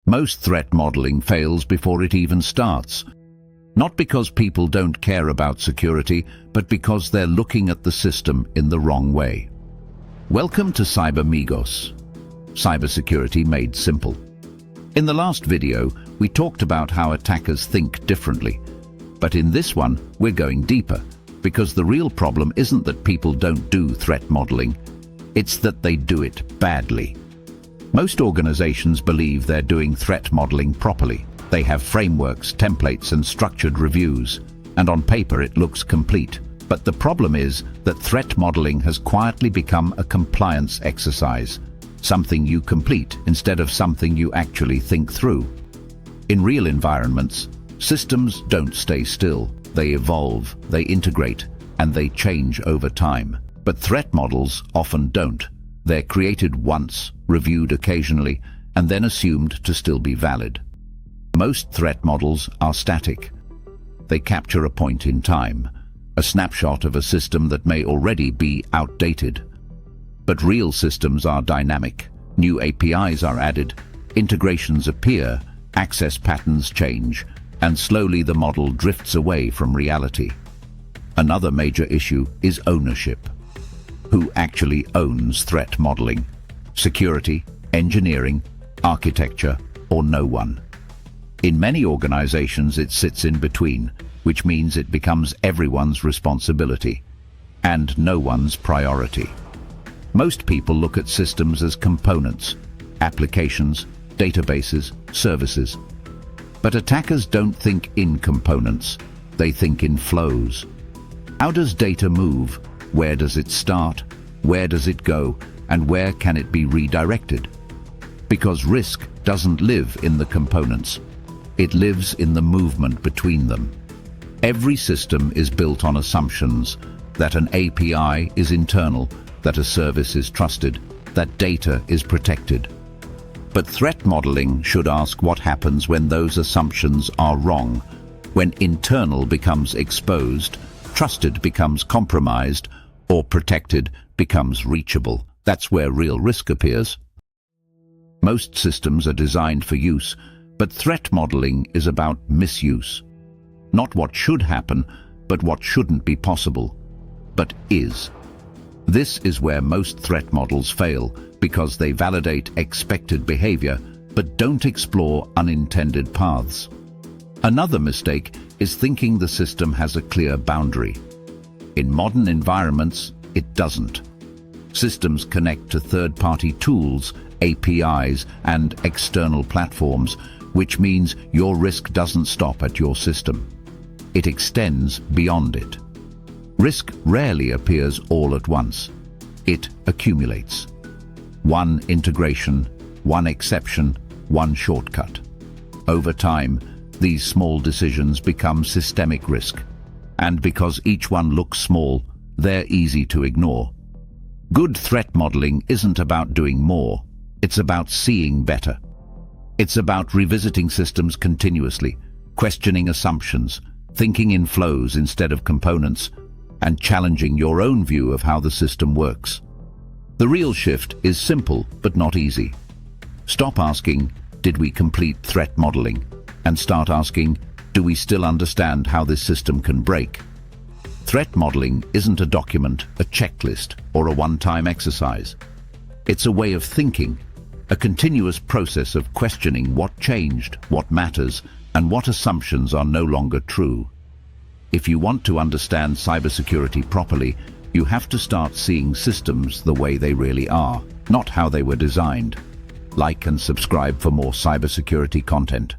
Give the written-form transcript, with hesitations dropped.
Most threat modeling fails before it even starts. Not because people don't care about security, but because they're looking at the system in the wrong way. Welcome to Cybermigos, Cybersecurity made simple. In the last video, we talked about how attackers think differently. But in this one, we're going deeper, because the real problem isn't that people don't do threat modeling, it's that they do it badly. Most organizations believe they're doing threat modeling properly. They have frameworks, templates, and structured reviews, and on paper it looks complete. But the problem is that threat modeling has quietly become a compliance exercise, something you complete instead of something you actually think through. In real environments, systems don't stay still. They evolve, they integrate, and they change over time. But threat models often don't. They're created once, reviewed occasionally, and then assumed to still be valid. Most threat models are static. They capture a point in time, a snapshot of a system that may already be outdated. But real systems are dynamic. New APIs are added, integrations appear, access patterns change, and slowly the model drifts away from reality. Another major issue is ownership. Who actually owns threat modeling? Security, engineering, architecture, or no one? In many organizations, it sits in between, which means it becomes everyone's responsibility and no one's priority. Most people look at systems as components, applications, databases, services. But attackers don't think in components, they think in flows. How does data move? Where does it start? Where does it go? And where can it be redirected? Because risk doesn't live in the components. It lives in the movement between them. Every system is built on assumptions that an API is internal, that a service is trusted, that data is protected. But threat modeling should ask what happens when those assumptions are wrong, when internal becomes exposed, trusted becomes compromised, or protected becomes reachable. That's where real risk appears. Most systems are designed for use, but threat modeling is about misuse. Not what should happen, but what shouldn't be possible, but is. This is where most threat models fail, because they validate expected behavior, but don't explore unintended paths. Another mistake is thinking the system has a clear boundary. In modern environments, it doesn't. Systems connect to third-party tools, APIs, and external platforms, which means your risk doesn't stop at your system. It extends beyond it. Risk rarely appears all at once. It accumulates. One integration, one exception, one shortcut. Over time, these small decisions become systemic risk. And because each one looks small, they're easy to ignore. Good threat modeling isn't about doing more. It's about seeing better. It's about revisiting systems continuously, questioning assumptions, thinking in flows instead of components, and challenging your own view of how the system works. The real shift is simple but not easy. Stop asking, did we complete threat modeling? And start asking, do we still understand how this system can break? Threat modeling isn't a document, a checklist, or a one-time exercise. It's a way of thinking, a continuous process of questioning what changed, what matters, and what assumptions are no longer true. If you want to understand cybersecurity properly, you have to start seeing systems the way they really are, not how they were designed. Like and subscribe for more cybersecurity content.